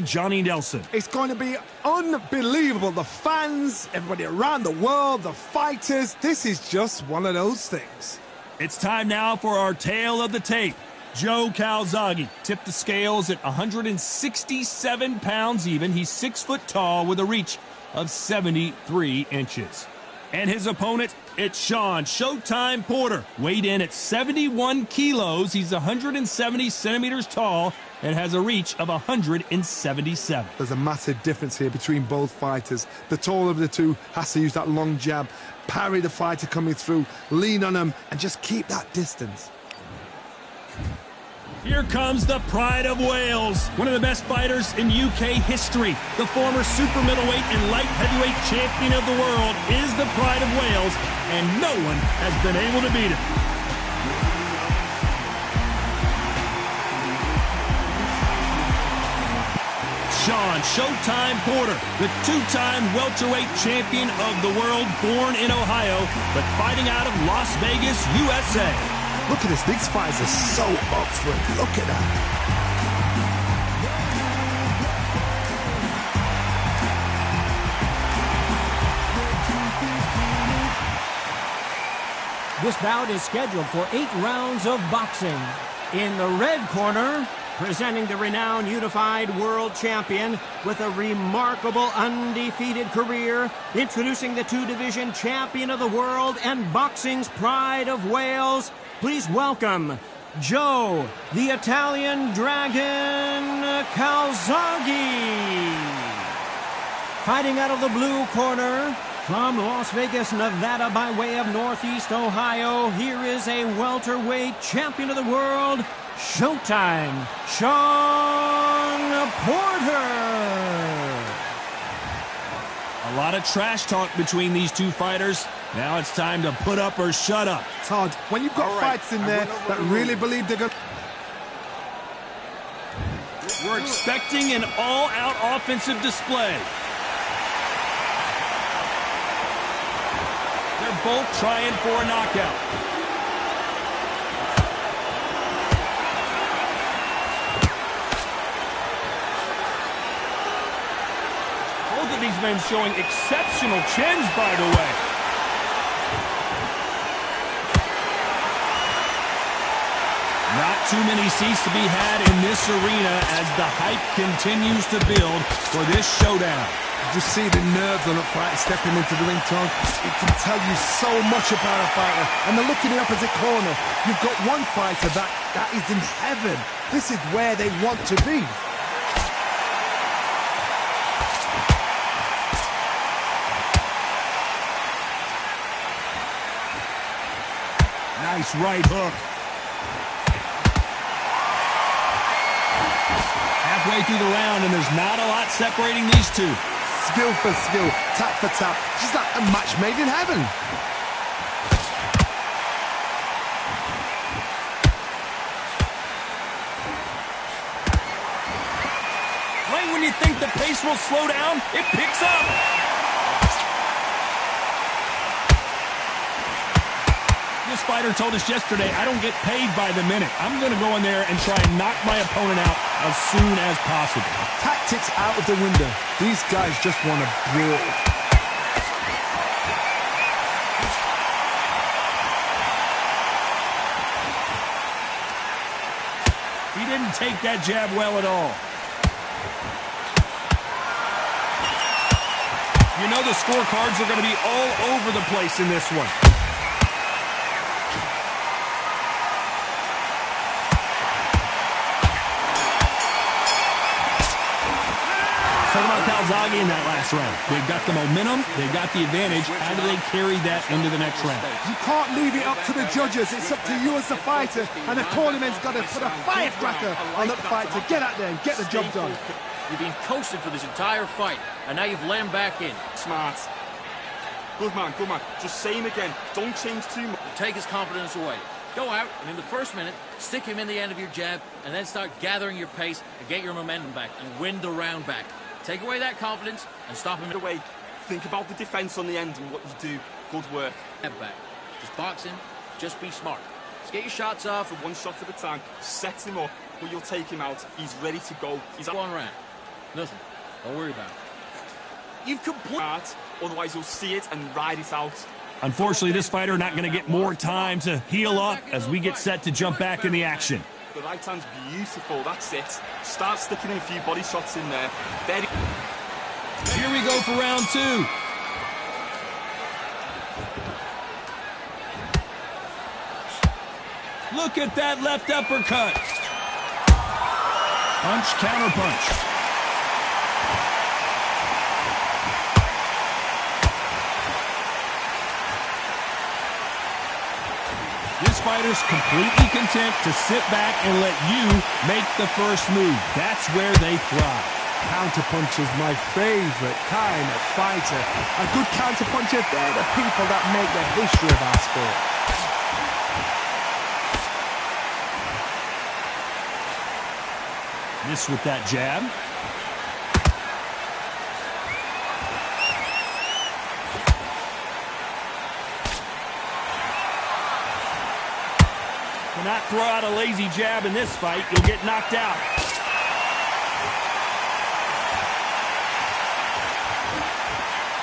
Johnny Nelson. It's going to be unbelievable. The fans, everybody around the world, the fighters. This is just one of those things. It's time now for our tale of the tape. Joe Calzaghe tipped the scales at 167 pounds even. He's 6 foot tall with a reach of 73 inches. And his opponent, it's Sean Showtime Porter. Weighed in at 71 kilos. He's 170 centimeters tall and has a reach of 177. There's a massive difference here between both fighters. The taller of the two has to use that long jab, parry the fighter coming through, lean on him, and just keep that distance. Here comes the pride of Wales, one of the best fighters in UK history. The former super middleweight and light heavyweight champion of the world is the pride of Wales, and no one has been able to beat him. Sean Showtime Porter, the two-time welterweight champion of the world, born in Ohio, but fighting out of Las Vegas, USA. Look at this. These fighters are so up for it. Look at that. This bout is scheduled for 8 rounds of boxing. In the red corner, presenting the renowned unified world champion with a remarkable undefeated career, introducing the two-division champion of the world and boxing's pride of Wales, please welcome Joe, the Italian Dragon Calzaghe. Fighting out of the blue corner, from Las Vegas, Nevada, by way of Northeast Ohio, here is a welterweight champion of the world, Showtime, Sean Porter. A lot of trash talk between these two fighters. Now it's time to put up or shut up. Todd, when you've got fights in there that really believe they're going to... We're expecting an all-out offensive display. They're both trying for a knockout. Both of these men showing exceptional chins, by the way. Not too many seats to be had in this arena as the hype continues to build for this showdown. Just see the nerves on a fighter stepping into the ring, Tom. It can tell you so much about a fighter. And they're looking in the opposite corner. You've got one fighter that is in heaven. This is where they want to be. Nice right hook. Halfway through the round, and there's not a lot separating these two. Skill for skill, tap for tap, just like a match made in heaven. Right when you think the pace will slow down, it picks up. This fighter told us yesterday, I don't get paid by the minute. I'm going to go in there and try and knock my opponent out as soon as possible. Tactics out of the window. These guys just want to brawl. He didn't take that jab well at all. You know the scorecards are going to be all over the place in this one. Talk about Calzaghe in that last round. They've got the momentum, they've got the advantage. How do they carry that into the next round? You can't leave it up to the judges. It's up to you as the fighter, and the cornerman's got to put a firecracker on that fight to get out there and get the job done. You've been coasted for this entire fight, and now you've laid back in. Smart. Good man, good man. Just say him again. Don't change too much. Take his confidence away. Go out, and in the first minute, stick him in the end of your jab, and then start gathering your pace and get your momentum back and win the round back. Take away that confidence and stop him away. Think about the defense on the end and what you do. Good work. Head back. Just box him. Just be smart. Just get your shots off. One shot at a time. Set him up, but you'll take him out. He's ready to go. He's one round. Nothing. Don't worry about it. You've completely... Otherwise, you'll see it and ride it out. Unfortunately, this fighter not going to get more time to heal up as we get set to jump back in the action. The right hand's beautiful, that's it. Start sticking in a few body shots in there. Here we go for round 2. Look at that left uppercut. Punch, counter punch. This fighter's completely content to sit back and let you make the first move. That's where they thrive. Counterpuncher's my favorite kind of fighter. A good counterpuncher, they're the people that make the history of our sport. This with that jab. Not throw out a lazy jab in this fight, you'll get knocked out.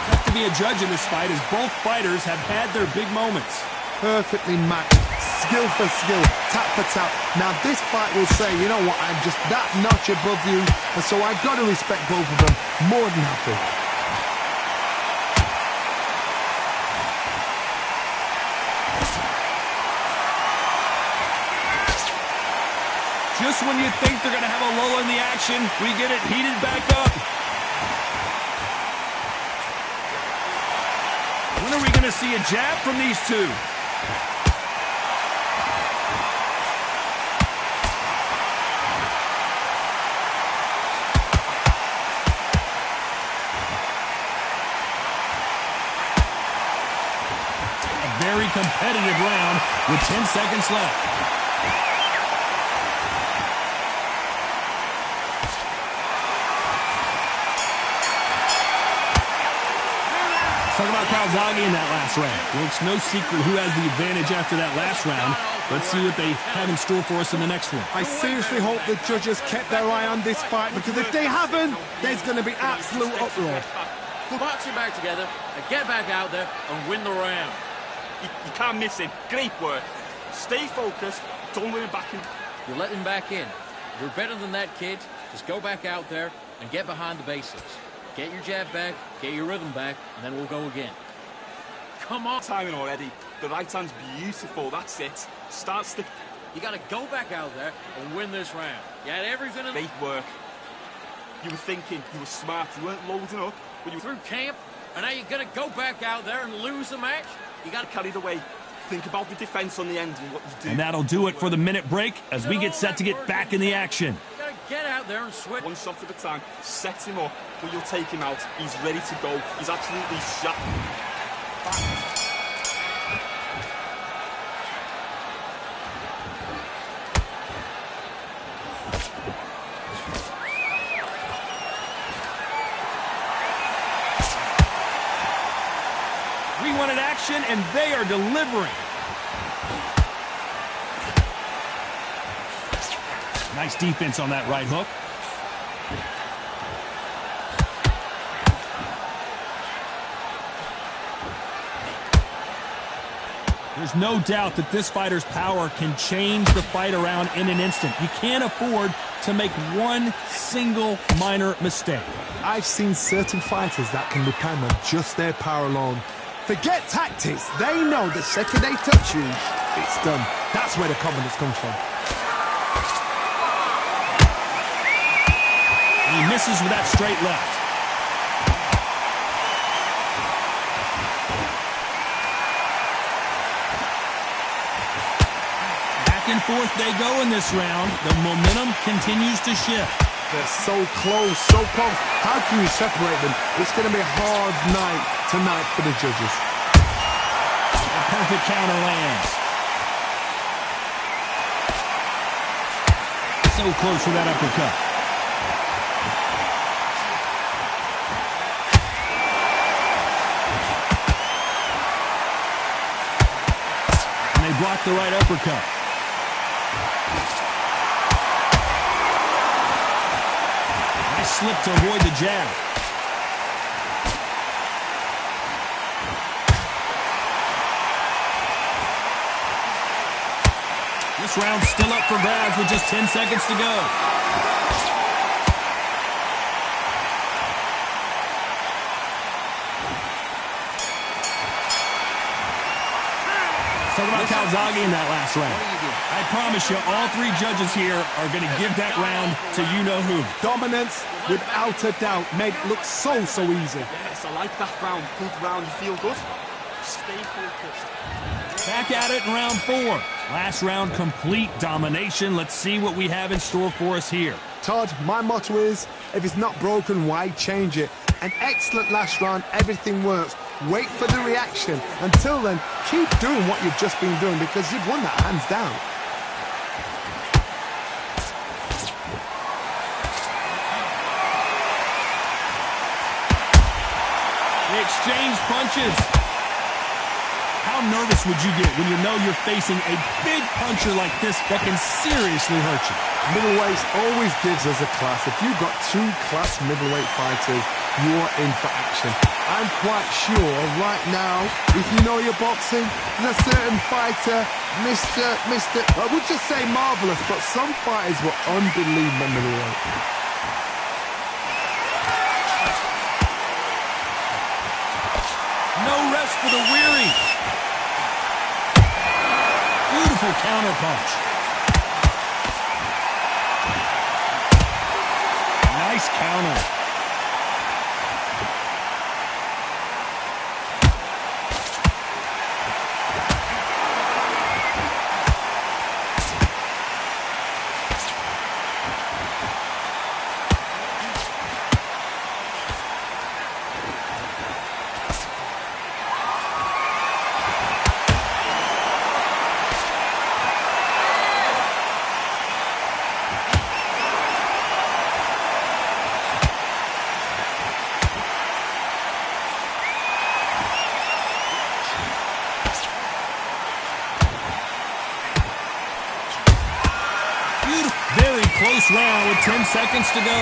Tough to be a judge in this fight as both fighters have had their big moments. Perfectly matched, skill for skill, tap for tap. Now this fight will say, you know what, I'm just that notch above you, and so I've got to respect both of them more than happy. Just when you think they're going to have a lull in the action, we get it heated back up. When are we going to see a jab from these two? A very competitive round with 10 seconds left. Talk about Calzaghe in that last round. Well, it's no secret who has the advantage after that last round. Let's see what they have in store for us in the next one. I seriously hope the judges kept their eye on this fight, because if they haven't, there's going to be absolute uproar. Box your back together and get back out there and win the round. You can't miss him. Great work. Stay focused. Don't let him back in. You let him back in. You're better than that, kid. Just go back out there and get behind the basics. Get your jab back, get your rhythm back, and then we'll go again. Come on. Timing already. The right hand's beautiful, that's it. Start stick. You got to go back out there and win this round. You had everything in... Great work. You were thinking, you were smart, you weren't loading up. But you through camp, and now you're going to go back out there and lose the match? You got to carry the weight. Think about the defense on the end and what you do. And that'll do it for the minute break as we get set to get back in the action. You got to get out there and switch. One shot at a time. Set him up, but you'll take him out. He's ready to go. He's absolutely shot. We wanted action, and they are delivering. Nice defense on that right hook. There's no doubt that this fighter's power can change the fight around in an instant. You can't afford to make one single minor mistake. I've seen certain fighters that can depend on just their power alone. Forget tactics. They know the second they touch you, it's done. That's where the confidence comes from. And he misses with that straight left. Back and forth they go in this round. The momentum continues to shift. They're so close, so close. How can you separate them? It's going to be a hard night tonight for the judges. A perfect counter lands. So close for that uppercut. And they block the right uppercut. slipped to avoid the jab. This round's still up for grabs with just 10 seconds to go. Talk about Calzaghe in that last round. I promise you, all three judges here are going to give that round to you-know-who. Dominance, without a doubt, made it look so easy. Yes, I like that round. Good round. You feel good? Stay focused. Back at it in round 4. Last round, complete domination. Let's see what we have in store for us here. Todd, my motto is, if it's not broken, why change it? An excellent last round, everything works. Wait for the reaction. Until then, keep doing what you've just been doing because you've won that hands down. They exchange punches. How nervous would you get when you know you're facing a big puncher like this that can seriously hurt you? Middleweights always gives us a class. If you've got 2 class middleweight fighters, you're in for action. I'm quite sure right now, if you know your boxing, there's a certain fighter, I would just say marvelous, but some fighters were unbelievable middleweight. No rest for the weary. Beautiful counter punch. Nice counter. Very close round with 10 seconds to go.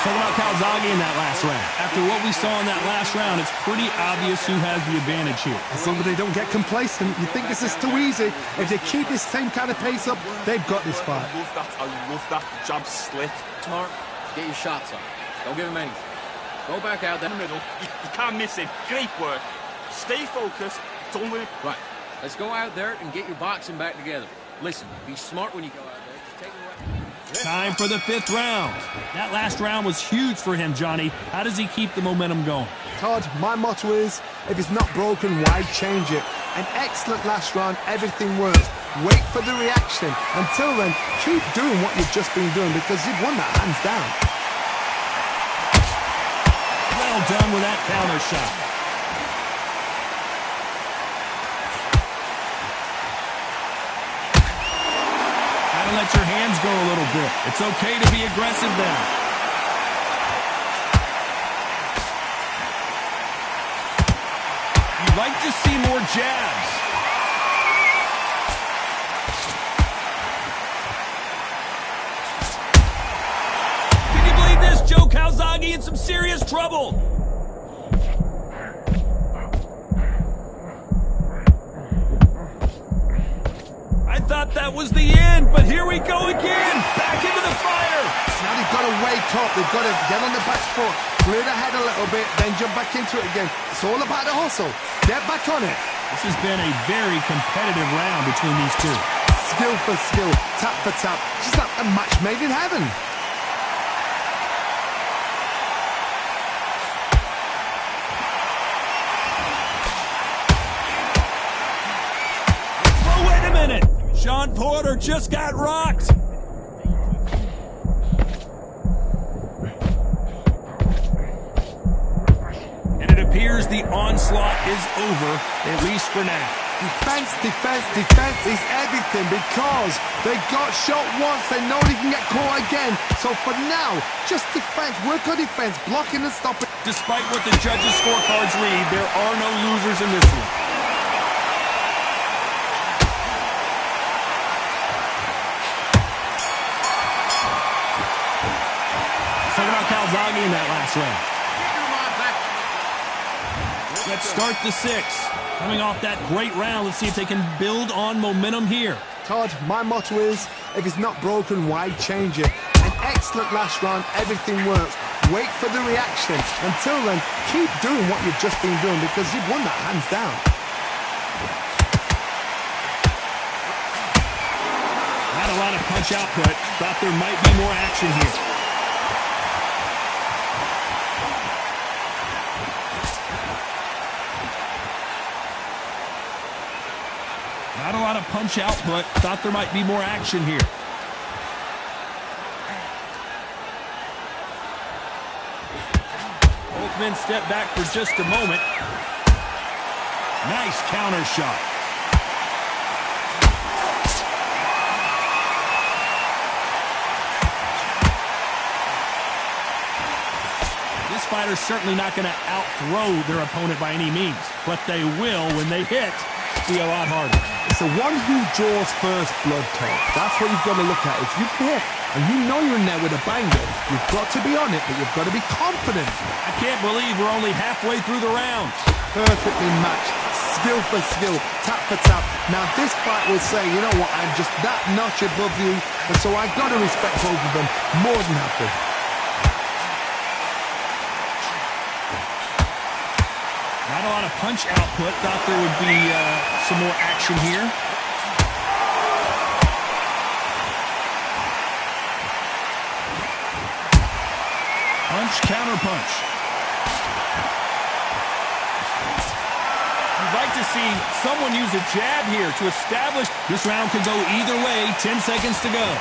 Talk about Calzaghe in that last round. After what we saw in that last round, it's pretty obvious who has the advantage here. As long as they don't get complacent, you think this is too easy. If they keep this same kind of pace up, they've got this fight. I love that jab slick. Smart. Get your shots on. Don't give him anything. Go back out there. In the middle. You can't miss it. Great work. Stay focused. Don't let it. Right. Let's go out there and get your boxing back together. Listen, be smart when you go out there. Take it away. Time for the 5th round. That last round was huge for him, Johnny. How does he keep the momentum going? Todd, my motto is, if it's not broken, why change it? An excellent last round, everything works. Wait for the reaction. Until then, keep doing what you've just been doing because you've won that hands down. Well done with that counter shot. Gotta let your hands go a little bit. It's okay to be aggressive then. You'd like to see more jabs. Can you believe this? Joe Calzaghe in some serious trouble. I thought that was the end, but here we go again. Back into the fire. Now they've got to wake up. They've got to get on the back foot, clear the head a little bit, then jump back into it again. It's all about the hustle. Get back on it. This has been a very competitive round between these two. Skill for skill, tap for tap. Just like a match made in heaven. Oh, wait a minute. Sean Porter just got rocked. And it appears the onslaught is over, at least for now. Defense, defense, defense is everything because they got shot once. They know they can get caught again. So for now, just defense, work on defense, blocking and stopping. Despite what the judges' scorecards read, there are no losers in this one. Talk about Calzaghe in that last round. Let's start the sixth. Coming off that great round, let's see if they can build on momentum here. Todd, my motto is, if it's not broken, why change it? An excellent last round, everything works. Wait for the reaction. Until then, keep doing what you've just been doing because you've won that hands down. Not a lot of punch output. Thought there might be more action here. Not a lot of punch output. Thought there might be more action here. Both men step back for just a moment. Nice counter shot. This fighter's certainly not going to outthrow their opponent by any means, but they will, when they hit, be a lot harder. It's the one who draws first blood, Todd. That's what you've got to look at. If you hit and you know you're in there with a banger, you've got to be on it, but you've got to be confident. I can't believe we're only halfway through the round. Perfectly matched, skill for skill, tap for tap. Now this fight will say, you know what, I'm just that notch above you, and so I've got to respect both of them more than happy. Not a lot of punch output. Thought there would be some more action here. Punch, counter punch. You'd like to see someone use a jab here to establish. This round could go either way. 10 seconds to go.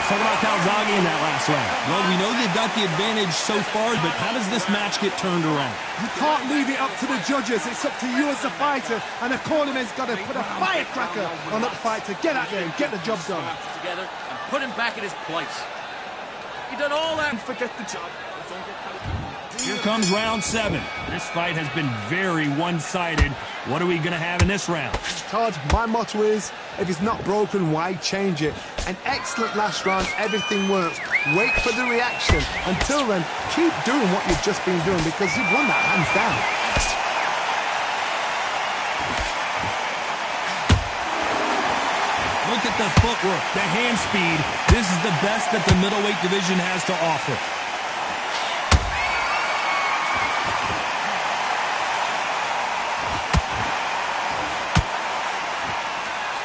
Talk about Calzaghe in that last round. Well, we know they've got the advantage so far, but how does this match get turned around? You can't leave it up to the judges. It's up to you as the fighter, and the cornerman's got to put a firecracker on that fighter. Get out there and get the job done. Together and put him back in his place. You done all that and forget the job. Here comes round 7. This fight has been very one-sided. What are we going to have in this round? Todd, my motto is, if it's not broken, why change it? An excellent last round, everything works. Wait for the reaction. Until then, keep doing what you've just been doing because you've won that hands down. Look at the footwork, the hand speed. This is the best that the middleweight division has to offer.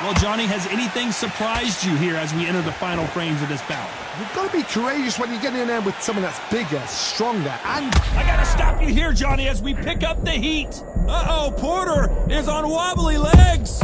Well, Johnny, has anything surprised you here as we enter the final frames of this bout? You've got to be courageous when you get in there with someone that's bigger, stronger, and... I got to stop you here, Johnny, as we pick up the heat. Uh-oh, Porter is on wobbly legs.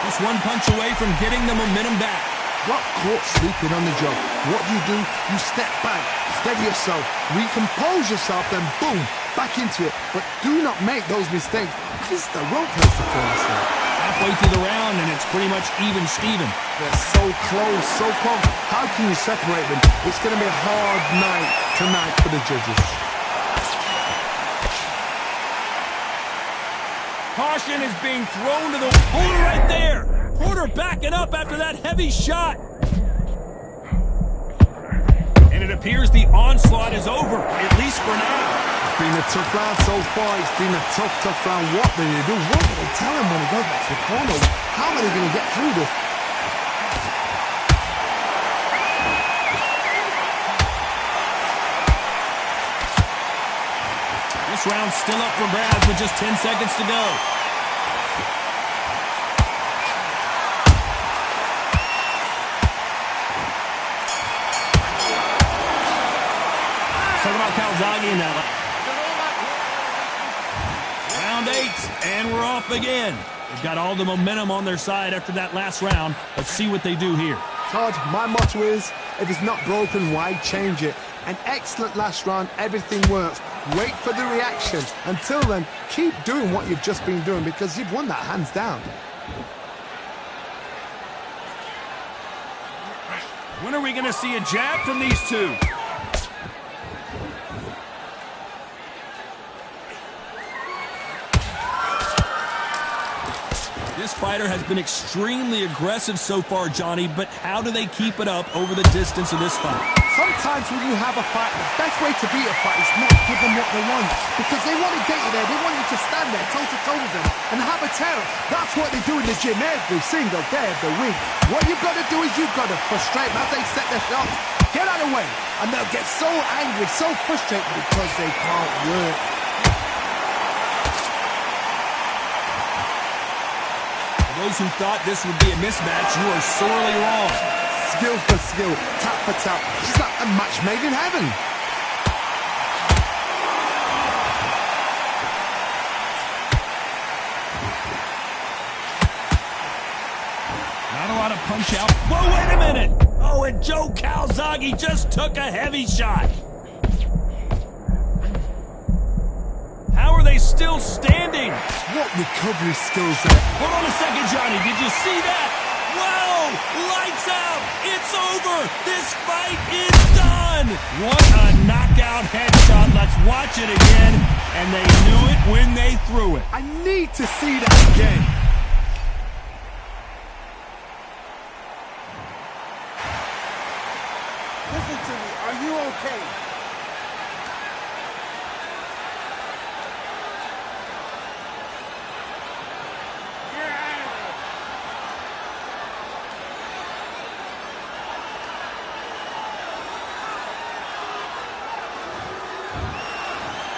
Just one punch away from getting the momentum back. Got caught sleeping on the job. What do? You step back, steady yourself, recompose yourself, then boom, back into it. But do not make those mistakes. This is the wrong place to fall asleep. Halfway through the round, and it's pretty much even Steven. They're so close, so close. How can you separate them? It's going to be a hard night tonight for the judges. Caution is being thrown to the Porter right there. Porter backing up after that heavy shot. And it appears the onslaught is over, at least for now. It's been a tough round so far. It's been a tough round. What do they do? What do they tell him when he goes back to the corner? How are they going to get through this? This round's still up for grabs with just 10 seconds to go. Talk about Calzaghe in that. Round 8, and we're off again. They've got all the momentum on their side after that last round. Let's see what they do here. Todd, my motto is, if it's not broken, why change it? An excellent last round, everything works. Wait for the reaction. Until then, keep doing what you've just been doing because you've won that hands down. When are we going to see a jab from these two? This fighter has been extremely aggressive so far, Johnny, but how do they keep it up over the distance of this fight? Sometimes when you have a fight, the best way to beat a fight is not give them what they want. Because they want to get you there. They want you to stand there toe-to-toe with them and have a terror. That's what they do in the gym every single day of the week. What you've got to do is you've got to frustrate them as they set their shots. Get out of the way. And they'll get so angry, so frustrated because they can't work. Those who thought this would be a mismatch, you are sorely wrong. Skill for skill, tap for tap. It's like a match made in heaven. Not a lot of punch out. Whoa, wait a minute! Oh, and Joe Calzaghe just took a heavy shot. How are they still standing? What recovery skills there. Hold on a second, Johnny. Did you see that? Whoa! Lights out! It's over! This fight is done! What a knockout headshot. Let's watch it again. And they knew it when they threw it. I need to see that again. Listen to me. Are you okay?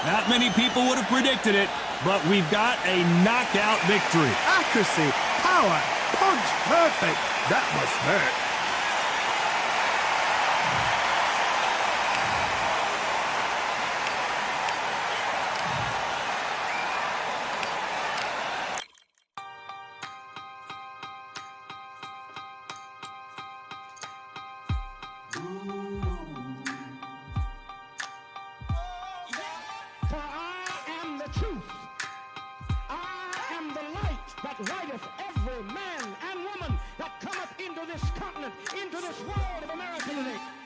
Not many people would have predicted it, but we've got a knockout victory. Accuracy, power, punch, perfect. That must hurt. For I am the truth. I am the light that lighteth every man.